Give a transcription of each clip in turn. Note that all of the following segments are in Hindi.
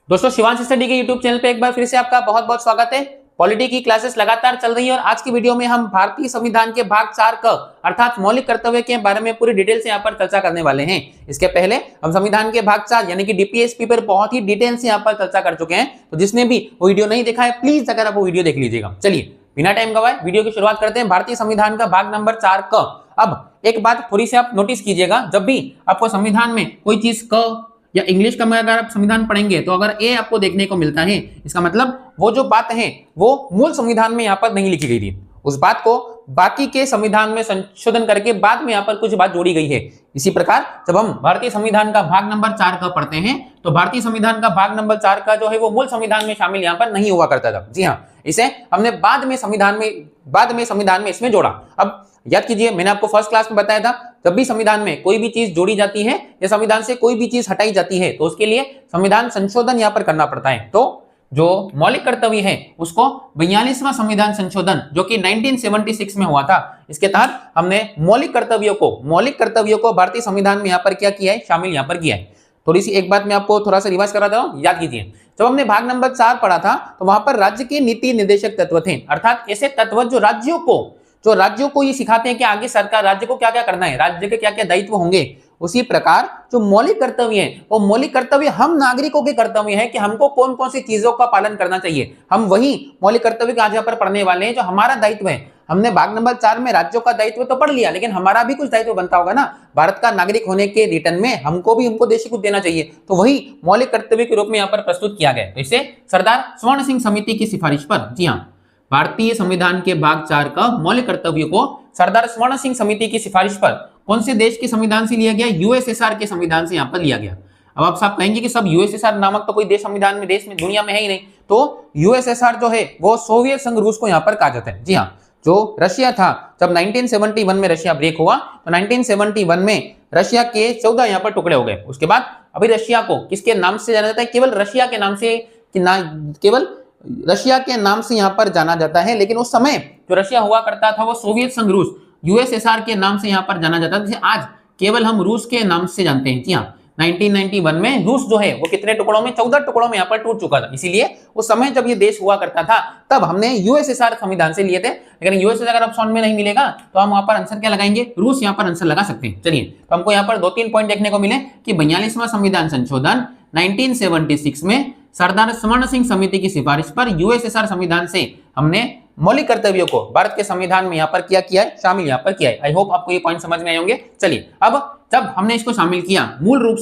दोस्तों शिवांश स्टडी के यूट्यूब चैनल पे एक बार फिर से आपका बहुत बहुत स्वागत है। पॉलिटी की क्लासेस लगातार चल रही है और आज की वीडियो में हम भारतीय संविधान के भाग 4 क अर्थात मौलिक कर्तव्य के बारे में पूरी डिटेल से यहाँ पर चर्चा करने वाले हैं। इसके पहले हम संविधान के भाग 4 यानी कि डीपीएसपी पर बहुत ही डिटेल से यहाँ पर चर्चा कर चुके हैं, तो जिसने भी वो वीडियो नहीं देखा है प्लीज जाकर आप वो वीडियो देख लीजिएगा। चलिए बिना टाइम गवाए वीडियो की शुरुआत करते हैं। भारतीय संविधान का भाग नंबर 4 क। अब एक बात थोड़ी सी आप नोटिस कीजिएगा, जब भी आपको संविधान में कोई चीज क या इंग्लिश का में अगर आप संविधान पढ़ेंगे तो अगर ए आपको देखने को मिलता है, इसका मतलब वो जो बात है वो मूल संविधान में यहाँ पर नहीं लिखी गई थी, उस बात को बाकी के संविधान में संशोधन करके बाद में यहाँ पर कुछ बात जोड़ी गई है। इसी प्रकार जब हम भारतीय संविधान का भाग नंबर 4 का पढ़ते हैं तो भारतीय संविधान का भाग नंबर 4 का जो है वो मूल संविधान में शामिल यहाँ पर नहीं हुआ करता था। जी हाँ, इसे हमने बाद में संविधान में इसमें जोड़ा। अब याद कीजिए, मैंने आपको फर्स्ट क्लास में बताया था, जब भी संविधान में कोई भी चीज जोड़ी जाती है या संविधान से कोई भी चीज हटाई जाती है तो उसके लिए संविधान संशोधन यहाँ पर करना पड़ता है। तो जो मौलिक कर्तव्य है उसको 42वां संविधान संशोधन जो कि 1976 में हुआ था, इसके तहत हमने मौलिक कर्तव्यों को भारतीय संविधान में यहाँ पर क्या किया है, शामिल यहाँ पर किया है। थोड़ी सी एक बात मैं आपको थोड़ा सा रिवाइज करा दूं, याद कीजिए। जब हमने भाग नंबर 4 पढ़ा था तो वहां पर राज्य के नीति निर्देशक तत्व थे, अर्थात ऐसे तत्व जो राज्यों को ये सिखाते हैं कि आगे सरकार राज्य को क्या क्या करना है, राज्य के क्या क्या दायित्व होंगे। उसी प्रकार जो मौलिक कर्तव्य है वो मौलिक कर्तव्य हम नागरिकों के कर्तव्य है कि हमको कौन कौन सी चीजों का पालन करना चाहिए। हम वही मौलिक कर्तव्य के आज यहाँ पर पढ़ने वाले हैं जो हमारा दायित्व है। हमने भाग नंबर 4 में राज्यों का दायित्व तो पढ़ लिया, लेकिन हमारा भी कुछ दायित्व बनता होगा ना, भारत का नागरिक होने के रिटर्न में हमको देश को कुछ देना चाहिए, तो वही मौलिक कर्तव्य के रूप में यहाँ पर प्रस्तुत किया गया। तो इसे सरदार स्वर्ण सिंह समिति की सिफारिश पर, जी हाँ, भारतीय संविधान के भाग 4 का मौलिक कर्तव्यों को सरदार स्वर्ण सिंह समिति की सिफारिश पर कौन से देश के संविधान से लिया गया, यूएसएसआर के संविधान से यहाँ पर लिया गया। अब आप सब कहेंगे कि सब यूएसएसआर नामक तो कोई देश संविधान में देश में दुनिया में है ही नहीं, तो यूएसएसआर जो है वो सोवियत संघ रूस को यहाँ पर कहा जाता है। जी हाँ, जो रशिया था, जब 1971 में रशिया ब्रेक हुआ तो 1971 में रशिया के 14 यहाँ पर टुकड़े हो गए। उसके बाद अभी रशिया को किसके नाम से जाना जाता है, केवल रशिया के नाम से, केवल रशिया के नाम से यहाँ पर जाना जाता है। लेकिन उस समय जो रशिया हुआ करता था वो सोवियत संघ रूस यूएसएसआर के नाम से यहाँ पर जाना जाता था, जिसे आज केवल हम रूस के नाम से जानते हैं। जी हाँ, 1991 में रूस जो है वो कितने टुकड़ों में, 14 टुकड़ों में यहाँ पर टूट चुका था। इसीलिए उस समय जब ये देश हुआ करता था तब हमने यूएसएसआर संविधान से लिए थे, लेकिन यूएसएसआर अगर ऑप्शन में नहीं मिलेगा तो हम वहां पर आंसर क्या लगाएंगे, रूस यहाँ पर आंसर लगा सकते हैं। चलिए, तो हमको यहाँ पर 2-3 पॉइंट देखने को मिले कि 42वां संविधान संशोधन 1976 में सरदार स्वर्ण सिंह समिति की सिफारिश पर यूएसएसआर संविधान से हमने मौलिक कर्तव्यों को भारत के संविधान में यहाँ पर क्या किया है, शामिल यहाँ पर किया है। आई होप आपको ये पॉइंट समझ में आए होंगे। चलिए, अब जब हमने इसको शामिल किया मूल रूप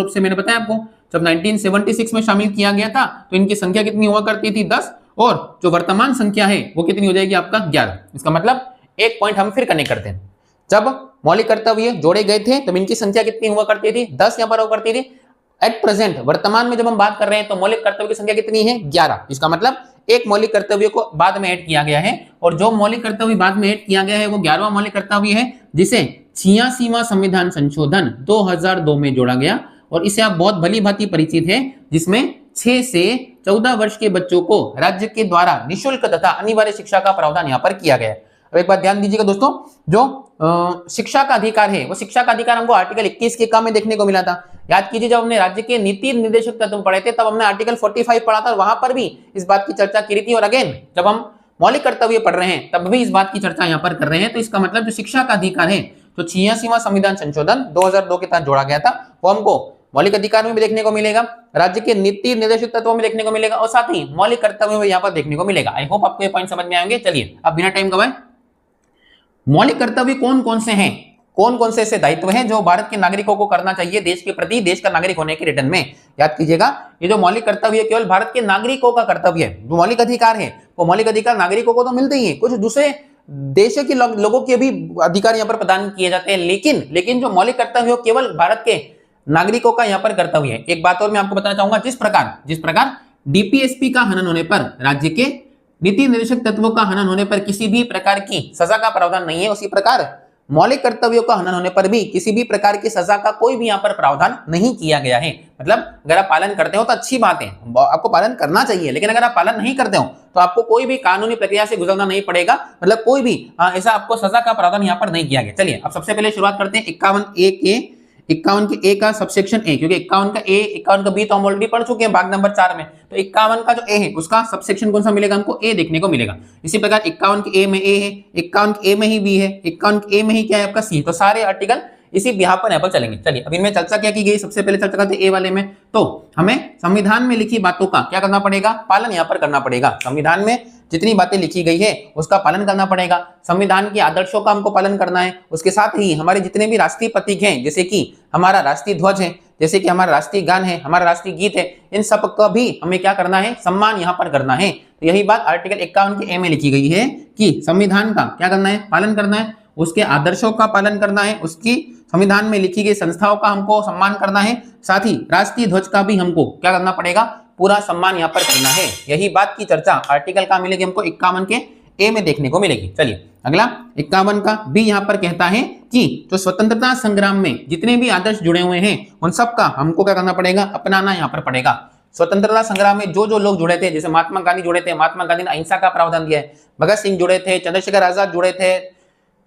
से मैंने बताया आपको, जब 1976 में शामिल किया गया था तो इनकी संख्या कितनी हुआ करती थी, 10, और जो वर्तमान संख्या है वो कितनी हो जाएगी आपका, 11। इसका मतलब एक पॉइंट हम फिर कनेक्ट करते हैं, जब मौलिक कर्तव्य जोड़े गए थे तब इनकी संख्या कितनी हुआ करती थी, 10 यहाँ पर हुआ करती थी। एट प्रेजेंट वर्तमान में जब हम बात कर रहे हैं तो मौलिक कर्तव्य की संख्या कितनी है, 11। इसका मतलब एक मौलिक कर्तव्य को बाद में ऐड किया गया है, और जो मौलिक कर्तव्य बाद में ऐड किया गया है वो 11वां मौलिक कर्तव्य है, जिसे 86वां संविधान संशोधन 2002 में जोड़ा गया, और इसे आप बहुत भली भांति परिचित है, जिसमें 6 से 14 वर्ष के बच्चों को राज्य के द्वारा निःशुल्क तथा अनिवार्य शिक्षा का प्रावधान यहाँ पर किया गया है। अब एक बात ध्यान दीजिएगा दोस्तों, जो शिक्षा का अधिकार है वो शिक्षा का अधिकार हमको आर्टिकल 21 के का में देखने को मिला था। याद कीजिए, जब हमने राज्य के नीति निर्देशक तत्व पढ़े थे तब हमने आर्टिकल 45 पढ़ा था, और वहां पर भी इस बात की चर्चा की थी। और अगेन जब हम मौलिक कर्तव्य पढ़ रहे हैं तब भी इस बात की चर्चा यहाँ पर कर रहे हैं। तो इसका मतलब जो शिक्षा का अधिकार है, जो 86वां संविधान संशोधन 2002 के तहत जोड़ा गया था, वो हमको मौलिक अधिकार में भी देखने को मिलेगा, राज्य के नीति निर्देशक तत्वों में देखने को मिलेगा, और साथ ही मौलिक कर्तव्य में यहाँ पर देखने को मिलेगा। आई होप आपको ये पॉइंट समझ में आएंगे। चलिए, अब बिना टाइम गवाए मौलिक कर्तव्य कौन कौन से हैं, कौन कौन से ऐसे दायित्व हैं जो भारत के नागरिकों को करना चाहिए देश के प्रति, देश का नागरिक होने के रिटर्न में। याद कीजिएगा, ये जो मौलिक कर्तव्य केवल भारत के नागरिकों का कर्तव्य है। जो मौलिक अधिकार है वो मौलिक अधिकार नागरिकों को तो मिलते ही है, कुछ दूसरे देशों के लोगों के भी अधिकार यहाँ पर प्रदान किए जाते हैं, लेकिन जो मौलिक कर्तव्य हो केवल भारत के नागरिकों का यहाँ पर कर्तव्य है। एक बात और मैं आपको बताना चाहूंगा, जिस प्रकार डीपीएसपी का हनन होने पर, राज्य के नीति निर्देशक तत्वों का हनन होने पर किसी भी प्रकार की सजा का प्रावधान नहीं है, उसी प्रकार मौलिक कर्तव्यों का हनन होने पर भी किसी भी प्रकार की सजा का कोई भी यहाँ पर प्रावधान नहीं किया गया है। मतलब अगर आप पालन करते हो तो अच्छी बात है, आपको पालन करना चाहिए, लेकिन अगर आप पालन नहीं करते हो तो आपको कोई भी कानूनी प्रक्रिया से गुजरना नहीं पड़ेगा, मतलब कोई भी ऐसा आपको सजा का प्रावधान यहाँ पर नहीं किया गया। चलिए, अब सबसे पहले शुरुआत करते हैं 51A के 51 के ए का सबसेक्शन ए, क्योंकि 51 का ए 51 का बी तो हम ऑलरेडी पढ़ चुके हैं भाग नंबर 4 में, तो 51 का जो ए है उसका सबसेक्शन कौन सा मिलेगा हमको, ए देखने को मिलेगा। इसी प्रकार 51 के ए में ए है, 51 के ए में ही बी है, 51 के ए में ही क्या है आपका सी, तो सारे आर्टिकल इसी यहाँ पर चलेंगे। चलिए अब इनमें चर्चा क्या की गई, सबसे पहले चर्चा करते ए वाले में, तो हमें संविधान में लिखी बातों का क्या करना पड़ेगा, पालन यहाँ पर करना पड़ेगा। संविधान में जितनी बातें लिखी गई है उसका पालन करना पड़ेगा, संविधान के आदर्शों का हमको पालन करना है। उसके साथ ही हमारे जितने भी राष्ट्रीय प्रतीक हैं, जैसे कि हमारा राष्ट्रीय ध्वज है, जैसे कि हमारा राष्ट्रीय गान है, हमारा राष्ट्रीय गीत है, इन सब का भी हमें क्या करना है, सम्मान यहाँ पर करना है। तो यही बात आर्टिकल 51 के ए में लिखी गई है कि संविधान का क्या करना है, पालन करना है, उसके आदर्शों का पालन करना है, उसकी संविधान में लिखी गई संस्थाओं का हमको सम्मान करना है, साथ ही राष्ट्रीय ध्वज का भी हमको क्या करना पड़ेगा, पूरा सम्मान यहाँ पर करना है। यही बात की चर्चा आर्टिकल का मिलेगी हमको 51 के ए में देखने को मिलेगी। चलिए अगला 51 का बी यहाँ पर कहता है कि जो स्वतंत्रता संग्राम में जितने भी आदर्श जुड़े हुए हैं उन सब का हमको क्या करना पड़ेगा, अपनाना यहाँ पर पड़ेगा। स्वतंत्रता संग्राम में जो लोग जुड़े थे, जैसे महात्मा गांधी जुड़े थे, महात्मा गांधी ने अहिंसा का प्रावधान दिया है, भगत सिंह जुड़े थे, चंद्रशेखर आजाद जुड़े थे,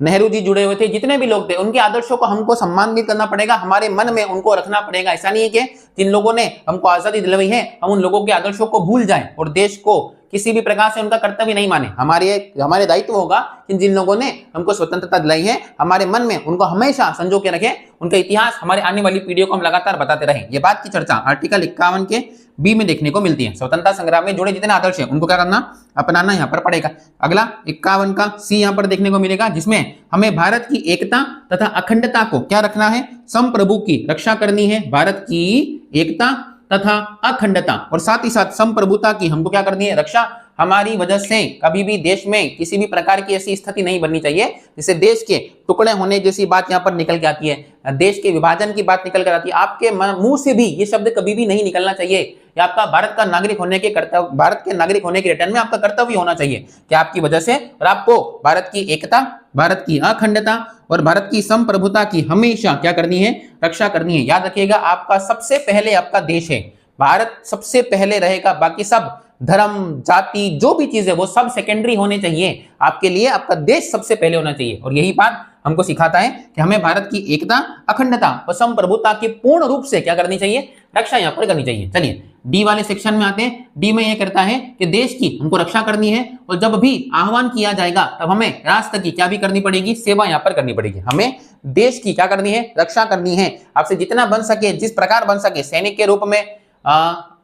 नेहरू जी जुड़े हुए थे, जितने भी लोग थे उनके आदर्शों को हमको सम्मानित करना पड़ेगा, हमारे मन में उनको रखना पड़ेगा। ऐसा नहीं है कि जिन लोगों ने हमको आजादी दिलवाई है हम उन लोगों के आदर्शों को भूल जाएं और देश को किसी भी प्रकार से उनका कर्तव्य नहीं माने। हमारे दायित्व होगा कि जिन लोगों ने हमको स्वतंत्रता दिलाई है हमारे मन में उनको हमेशा संजो के रखें, उनका इतिहास हमारे आने वाली पीढ़ियों को हम लगातार बताते रहें। ये बात की चर्चा आर्टिकल 51 के बी में देखने को मिलती है। स्वतंत्रता संग्राम में जुड़े जितने आदर्श हैं उनको क्या करना, अपनाना यहाँ पर पड़ेगा। अगला 51 का सी यहाँ पर देखने को मिलेगा, जिसमें हमें भारत की एकता तथा अखंडता को क्या रखना है, संप्रभु की रक्षा करनी है, भारत की एकता तथा अखंडता और साथ ही साथ संप्रभुता की हमको क्या करनी है, रक्षा। हमारी वजह से कभी भी देश में किसी भी प्रकार की ऐसी स्थिति नहीं बननी चाहिए जिससे देश के टुकड़े होने जैसी बात यहाँ पर निकल के आती है, देश के विभाजन की बात निकल कर आती है। आपके मुंह से भी ये शब्द कभी भी नहीं निकलना चाहिए। ये आपका भारत का नागरिक होने के कर्तव्य, भारत के नागरिक होने के रिटर्न में आपका कर्तव्य होना चाहिए कि आपकी वजह से और आपको भारत की एकता, भारत की अखंडता और भारत की संप्रभुता की हमेशा क्या करनी है, रक्षा करनी है। याद रखिएगा आपका सबसे पहले आपका देश है, भारत सबसे पहले रहेगा, बाकी सब धर्म जाति जो भी चीज है वो सब सेकेंडरी होने चाहिए। आपके लिए आपका देश सबसे पहले होना चाहिए और यही बात हमको सिखाता है कि हमें भारत की एकता, अखंडता और संप्रभुता की पूर्ण रूप से क्या करनी चाहिए, रक्षा यहाँ पर करनी चाहिए। चलिए डी वाले सेक्शन में आते हैं। डी में यह करता है कि देश की हमको रक्षा करनी है और जब भी आह्वान किया जाएगा तब हमें राष्ट्र की क्या भी करनी पड़ेगी, सेवा यहाँ पर करनी पड़ेगी। हमें देश की क्या करनी है, रक्षा करनी है। आपसे जितना बन सके, जिस प्रकार बन सके, सैनिक के रूप में,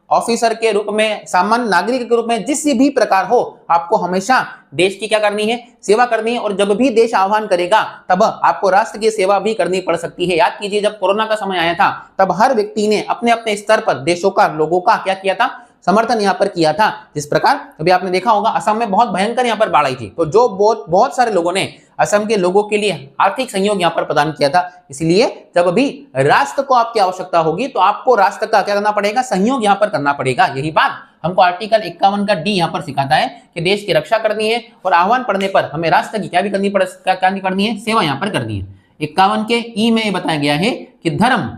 ऑफिसर के रूप में, सामान्य नागरिक के रूप में, जिस भी प्रकार हो, आपको हमेशा देश की क्या करनी है, सेवा करनी है। और जब भी देश आह्वान करेगा तब आपको राष्ट्र की सेवा भी करनी पड़ सकती है। याद कीजिए जब कोरोना का समय आया था तब हर व्यक्ति ने अपने अपने स्तर पर देशों का, लोगों का क्या किया था, समर्थन यहाँ पर किया था। जिस प्रकार अभी आपने देखा होगा असम में बहुत भयंकर यहाँ पर बाढ़ आई थी, तो जो बहुत सारे लोगों ने असम के लोगों के लिए आर्थिक सहयोग यहाँ पर प्रदान किया था। इसलिए जब भी राष्ट्र को आपकी आवश्यकता होगी तो आपको राष्ट्र का क्या करना पड़ेगा, सहयोग यहाँ पर करना पड़ेगा। यही बात हमको आर्टिकल 51 का डी यहाँ पर सिखाता है कि देश की रक्षा करनी है और आह्वान पड़ने पर हमें राष्ट्र की क्या भी करनी करनी है, सेवा यहाँ पर करनी है। 51 के ई में बताया गया है कि धर्म,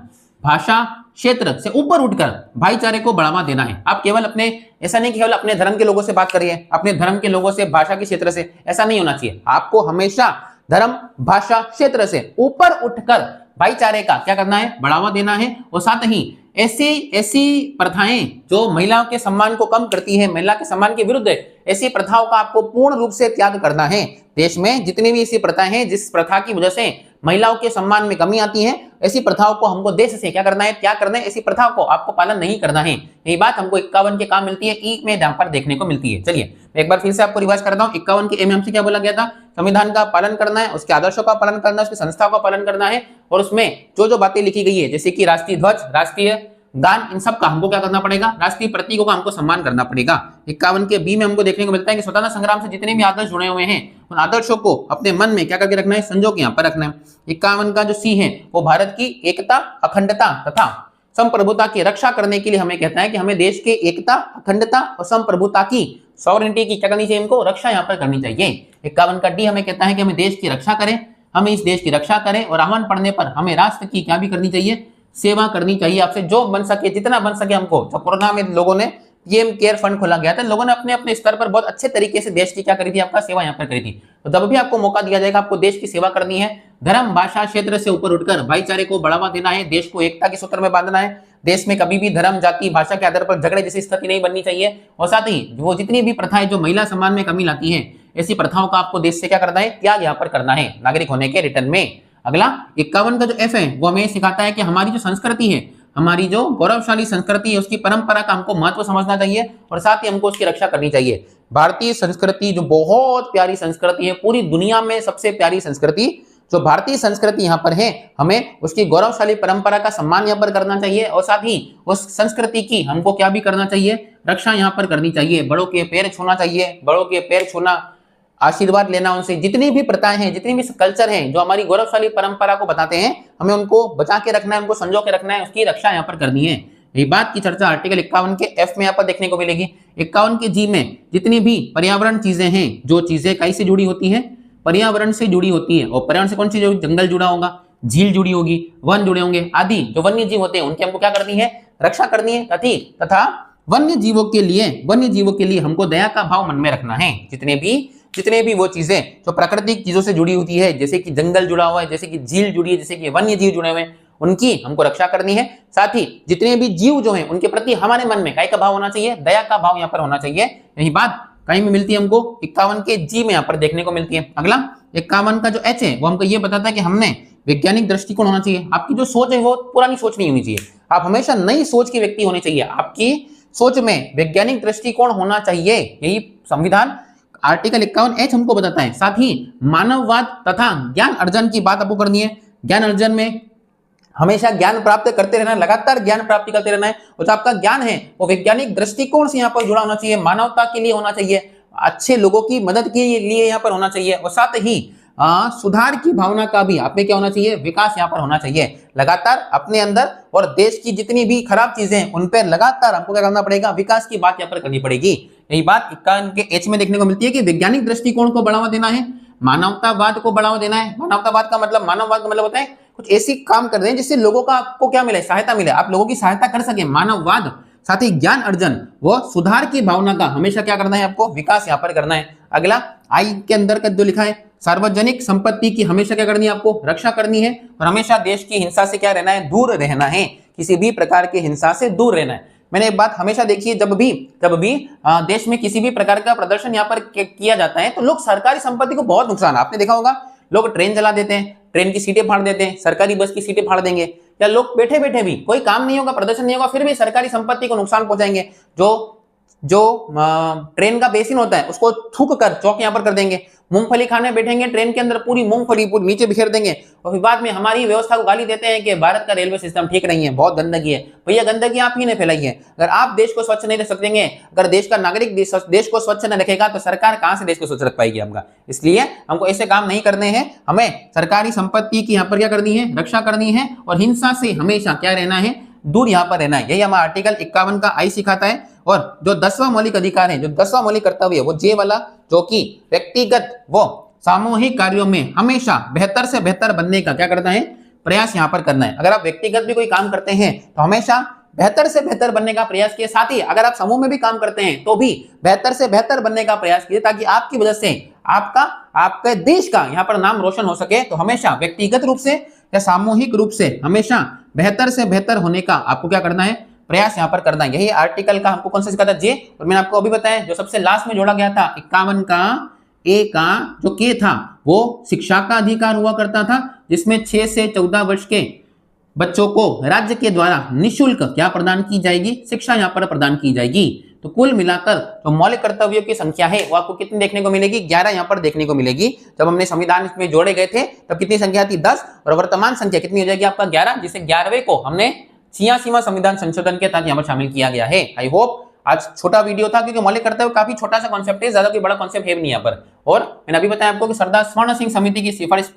भाषा, क्षेत्र से ऊपर उठकर भाईचारे को बढ़ावा देना है। आप केवल अपने, ऐसा नहीं केवल अपने धर्म के लोगों से बात करिए, अपने धर्म के लोगों से, भाषा के क्षेत्र से, ऐसा नहीं होना चाहिए। आपको हमेशा धर्म, भाषा, क्षेत्र से ऊपर उठकर भाईचारे का क्या करना है, बढ़ावा देना है। और साथ ही ऐसी प्रथाएं जो महिलाओं के सम्मान को कम करती है, महिला के सम्मान के विरुद्ध है, ऐसी प्रथाओं का आपको पूर्ण रूप से त्याग करना है। देश में जितनी भी ऐसी प्रथाएं हैं जिस प्रथा की वजह से महिलाओं के सम्मान में कमी आती है, ऐसी प्रथाओं को हमको देश से क्या करना है, त्याग करना है। ऐसी प्रथाओं को आपको पालन नहीं करना है। यही बात हमको 51 के काम मिलती है, ई में यहाँ पर देखने को मिलती है। चलिए मैं एक बार फिर से आपको रिवाइज करता हूँ। 51 के ए में हमसे क्या बोला गया था, संविधान का पालन करना है, उसके आदर्शों का पालन करना है, उसकी संस्थाओं का पालन करना है और उसमें जो बातें लिखी गई है, जैसे कि राष्ट्रीय ध्वज, राष्ट्रीय गान, इन सब का हमको क्या करना पड़ेगा, राष्ट्रीय प्रतीकों का हमको सम्मान करना पड़ेगा। 51 के बी में हमको देखने को मिलता है कि स्वतंत्रता संग्राम से जितने भी आदर्श जुड़े हुए हैं उन आदर्शों को अपने मन में क्या करके रखना है, संजो के यहाँ पर रखना है। 51 का जो सी है वो भारत की एकता, अखंडता तथा संप्रभुता की रक्षा करने के लिए हमें कहता है कि हमें देश के एकता, अखंडता और संप्रभुता की, सॉवरेनिटी की क्या करनी चाहिए, इनको रक्षा यहाँ पर करनी चाहिए। 51 का डी हमें कहता है कि हमें देश की रक्षा करें, हमें इस देश की रक्षा करें और आह्वान पड़ने पर हमें राष्ट्र की क्या भी करनी चाहिए, सेवा करनी चाहिए। आपसे जो बन सके, जितना बन सके हमको। जब कोरोना में लोगों ने पीएम केयर फंड खोला गया था, लोगों ने अपने अपने स्तर पर बहुत अच्छे तरीके से देश की क्या करी थी, आपका सेवा यहाँ पर करी थी। तो जब भी आपको मौका दिया जाएगा, आपको देश की सेवा करनी है, धर्म भाषा क्षेत्र से ऊपर उठकर भाईचारे को बढ़ावा देना है, देश को एकता के सूत्र में बांधना है। देश में कभी भी धर्म जाति भाषा के आधार पर झगड़े जैसी स्थिति नहीं बननी चाहिए। और साथ ही वो जितनी भी प्रथाएं जो महिला सम्मान में कमी लाती है, ऐसी प्रथाओं का आपको देश से क्या करना है, त्याग यहाँ पर करना है नागरिक होने के रिटर्न में। अगला 51 का जो एफ है वो हमें सिखाता है कि हमारी जो संस्कृति है, हमारी जो गौरवशाली संस्कृति है, उसकी परंपरा का हमको महत्व समझना चाहिए और साथ ही हमको उसकी रक्षा करनी चाहिए। भारतीय संस्कृति जो बहुत प्यारी संस्कृति है, पूरी दुनिया में सबसे प्यारी संस्कृति जो भारतीय संस्कृति यहाँ पर है, हमें उसकी गौरवशाली परंपरा का सम्मान यहाँ पर करना चाहिए और साथ ही उस संस्कृति की हमको क्या भी करना चाहिए, रक्षा यहाँ पर करनी चाहिए। बड़ों के पैर छूना चाहिए, बड़ों के पैर छूना, आशीर्वाद लेना उनसे। जितनी भी प्रथाएं हैं, जितनी भी कल्चर हैं जो हमारी गौरवशाली परंपरा को बताते हैं, हमें उनको बचा के रखना है, उनको संजो के रखना है, उसकी रक्षा यहाँ पर करनी है। यही बात की चर्चा आर्टिकल 51 के एफ में यहाँ पर देखने को मिलेगी। 51 के जी में जितनी भी पर्यावरण चीजें हैं, जो चीजें कहीं से जुड़ी होती है, पर्यावरण से जुड़ी होती है। और पर्यावरण से कौन सी जुड़ी, जंगल जुड़ा होगा, झील जुड़ी होगी, वन जुड़े होंगे आदि जो वन्य जीव होते हैं, उनकी हमको क्या करनी है, रक्षा करनी है। तथा वन्य जीवों के लिए हमको दया का भाव मन में रखना है। जितने भी वो चीजें जो प्राकृतिक चीजों से जुड़ी होती है, जैसे कि जंगल जुड़ा हुआ है, जैसे कि झील जुड़ी है, जैसे कि वन्य जीव जुड़े हुए हैं, उनकी हमको रक्षा करनी है। साथ ही जितने भी जीव जो हैं उनके प्रति हमारे मन में काय का भाव होना चाहिए, दया का भाव यहाँ पर होना चाहिए। यही बात कहीं में मिलती है हमको 51 के जी में यहाँ पर देखने को मिलती है। अगला 51 का जो एच है वो हमको ये बताता है कि हमने वैज्ञानिक दृष्टिकोण होना चाहिए। आपकी जो सोच है वो पुरानी सोच नहीं होनी चाहिए, आप हमेशा नई सोच के व्यक्ति होने चाहिए। आपकी सोच में वैज्ञानिक दृष्टिकोण होना चाहिए, यही संविधान आर्टिकल 51H हमको बताता है। साथ ही मानववाद तथा ज्ञान अर्जन की बात आपको करनी है। ज्ञान अर्जन में हमेशा ज्ञान प्राप्त करते रहना, लगातार ज्ञान प्राप्ति करते रहना है। और जो आपका ज्ञान है वो वैज्ञानिक दृष्टिकोण से यहाँ पर जुड़ा होना चाहिए, मानवता के लिए होना चाहिए, अच्छे लोगों की मदद के लिए यहाँ पर होना चाहिए। और साथ ही सुधार की भावना का भी आप में क्या होना चाहिए, विकास यहाँ पर होना चाहिए। लगातार अपने अंदर और देश की जितनी भी खराब चीजें हैं उन पर लगातार हमको क्या करना पड़ेगा, विकास की बात यहाँ पर करनी पड़ेगी। यही बात 51 के एच में देखने को मिलती है कि वैज्ञानिक दृष्टिकोण को बढ़ावा देना है, मानवतावाद को बढ़ावा देना है। मानवतावाद का मतलब, मानववाद का मतलब होता है कुछ ऐसी काम कर दें जिससे लोगों का आपको क्या मिले, सहायता मिले, आप लोगों की सहायता कर सके, मानववाद। साथ ही ज्ञान अर्जन, वो सुधार की भावना का हमेशा क्या करना है, आपको विकास यहाँ पर करना है। अगला आई के अंदर का जो लिखा है, सार्वजनिक संपत्ति की हमेशा क्या करनी है, आपको रक्षा करनी है और हमेशा देश की हिंसा से क्या रहना है, दूर रहना है, किसी भी प्रकार की हिंसा से दूर रहना है। मैंने एक बात हमेशा देखी है, जब भी देश में किसी भी प्रकार का प्रदर्शन यहाँ पर किया जाता है तो लोग सरकारी संपत्ति को बहुत नुकसान, आपने देखा होगा, लोग ट्रेन जला देते हैं, ट्रेन की सीटें फाड़ देते हैं, सरकारी बस की सीटें फाड़ देंगे, या लोग बैठे बैठे भी कोई काम नहीं होगा, प्रदर्शन नहीं होगा, फिर भी सरकारी संपत्ति को नुकसान पहुंचाएंगे। जो ट्रेन का बेसिन होता है उसको थूक कर चौक यहाँ पर कर देंगे, मूंगफली खाने बैठेंगे ट्रेन के अंदर, पूरी मूंगफली पूरी नीचे बिखेर देंगे और फिर बाद में हमारी व्यवस्था को गाली देते हैं कि भारत का रेलवे सिस्टम ठीक नहीं है, बहुत गंदगी है। भैया गंदगी आप ही ने फैलाई है। अगर आप देश को स्वच्छ नहीं रख सकेंगे, अगर देश का नागरिक देश को स्वच्छ न रखेगा तो सरकार कहां से देश को स्वच्छ रख पाएगी हमका। इसलिए हमको ऐसे काम नहीं करने हैं, हमें सरकारी संपत्ति की यहाँ पर क्या करनी है, रक्षा करनी है और हिंसा से हमेशा क्या रहना है, दूर यहाँ पर रहना है। यही हमारा आर्टिकल 51 का आई सिखाता है। और जो 10वां मौलिक अधिकार है, जो 10वां मौलिक कर्तव्य है, वो जे वाला, जो कि व्यक्तिगत वो सामूहिक कार्यों में हमेशा बेहतर से बेहतर बनने का क्या करना है, प्रयास यहाँ पर करना है। अगर आप व्यक्तिगत भी कोई काम करते हैं तो हमेशा बेहतर से बेहतर बनने का प्रयास किए, साथ ही अगर आप समूह में भी काम करते हैं तो भी बेहतर से बेहतर बनने का प्रयास कीजिए, ताकि आपकी वजह से आपके देश का यहाँ पर नाम रोशन हो सके। तो हमेशा व्यक्तिगत रूप से या सामूहिक रूप से हमेशा बेहतर से बेहतर होने का आपको क्या करना है, प्रयास यहाँ पर करना है। यही आर्टिकल का हमको कौन सा सिखाता है, जे। और मैंने आपको अभी बताया जो सबसे लास्ट में जोड़ा गया था 51 का ए का जो के था, वो शिक्षा का अधिकार हुआ करता था, जिसमें 6 से 14 वर्ष के बच्चों को राज्य के द्वारा निःशुल्क क्या प्रदान की जाएगी, शिक्षा यहाँ पर प्रदान की जाएगी। तो कुल मिलाकर जो मौलिक कर्तव्यों की संख्या है वो आपको कितनी देखने को मिलेगी, 11 यहाँ पर देखने को मिलेगी। जब हमने संविधान इसमें जोड़े गए थे तब कितनी संख्या थी, 10, और वर्तमान संख्या कितनी हो जाएगी आपका 11, जिसे 11वें को हमने 86वां संविधान संशोधन के तहत यहाँ पर शामिल किया गया है। आई होप आज छोटा वीडियो था, क्योंकि मौलिक कर्तव्य काफी छोटा सा कॉन्सेप्ट है, ज्यादा कोई बड़ा कॉन्सेप्ट है नहीं यहाँ पर। और मैंने अभी बताया आपको कि सरदार स्वर्ण सिंह समिति की सिफारिश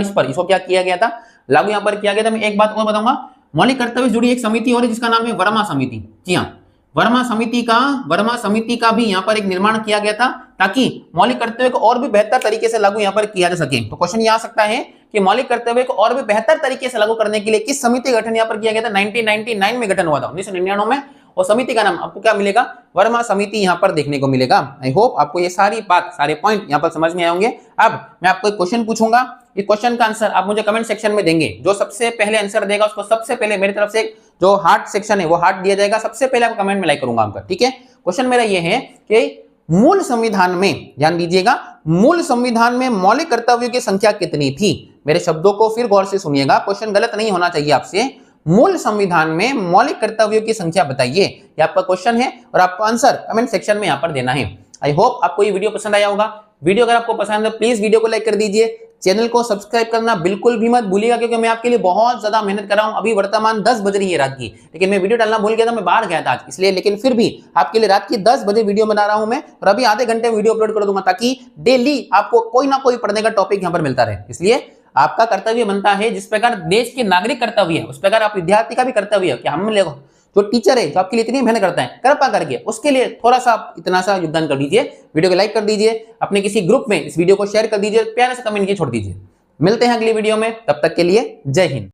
पर इसको क्या किया गया था, लागू यहाँ पर किया गया था। मैं एक बात और बताऊंगा, मौलिक कर्तव्य से जुड़ी एक समिति और है जिसका नाम है वर्मा समिति। जी हाँ, वर्मा समिति का भी यहाँ पर एक निर्माण किया गया था, ताकि मौलिक कर्तव्य को और भी बेहतर तरीके से लागू यहाँ पर किया जा सके। तो क्वेश्चन ये आ सकता है कि मौलिक कर्तव्य को और भी बेहतर तरीके से लागू करने के लिए किस समिति का गठन यहाँ पर किया गया था। 1999 में गठन हुआ था, 1999 में, और समिति का नाम आपको क्या मिलेगा, वर्मा समिति यहाँ पर देखने को मिलेगा। आई होप आपको ये सारी बात, सारे पॉइंट यहाँ पर समझ में आए होंगे। अब मैं आपको एक क्वेश्चन पूछूंगा, इस क्वेश्चन का आंसर आप मुझे कमेंट सेक्शन में देंगे। जो सबसे पहले आंसर देगा उसको सबसे पहले मेरी तरफ से जो हार्ट सेक्शन है वो हार्ट दिया जाएगा। सबसे पहले आपको कमेंट में लाइक करूंगा आपका, ठीक है। क्वेश्चन मेरा ये है कि मूल संविधान में, ध्यान दीजिएगा, मूल संविधान में मौलिक कर्तव्यों की संख्या कितनी थी? मेरे शब्दों को फिर गौर से सुनिएगा, क्वेश्चन गलत नहीं होना चाहिए आपसे। मूल संविधान में मौलिक कर्तव्यों की संख्या बताइए, ये आपका क्वेश्चन है और आपको आंसर कमेंट सेक्शन में यहाँ पर देना है। आई होप आपको ये वीडियो पसंद आया होगा। वीडियो अगर आपको पसंद है तो प्लीज वीडियो को लाइक कर दीजिए, चैनल को सब्सक्राइब करना बिल्कुल भी मत भूलिएगा, क्योंकि मैं आपके लिए बहुत ज्यादा मेहनत कर रहा हूं। अभी वर्तमान 10 बज रही है रात की, लेकिन मैं वीडियो डालना भूल गया था, मैं बाहर गया था आज इसलिए, लेकिन फिर भी आपके लिए रात की 10 बजे वीडियो बना रहा हूं मैं, और अभी आधे घंटे में वीडियो अपलोड कर दूंगा, ताकि डेली आपको कोई ना कोई पढ़ने का टॉपिक यहाँ पर मिलता रहे। इसलिए आपका कर्तव्य बनता है, जिस प्रकार देश के नागरिक कर्तव्य है उस प्रकार आप विद्यार्थी का भी कर्तव्य है कि हम लोग जो टीचर है जो आपके लिए इतनी मेहनत करता है कृपा करके उसके लिए थोड़ा सा इतना सा योगदान कर दीजिए। वीडियो को लाइक कर दीजिए, अपने किसी ग्रुप में इस वीडियो को शेयर कर दीजिए, प्यारे से कमेंट नीचे छोड़ दीजिए। मिलते हैं अगली वीडियो में, तब तक के लिए जय हिंद।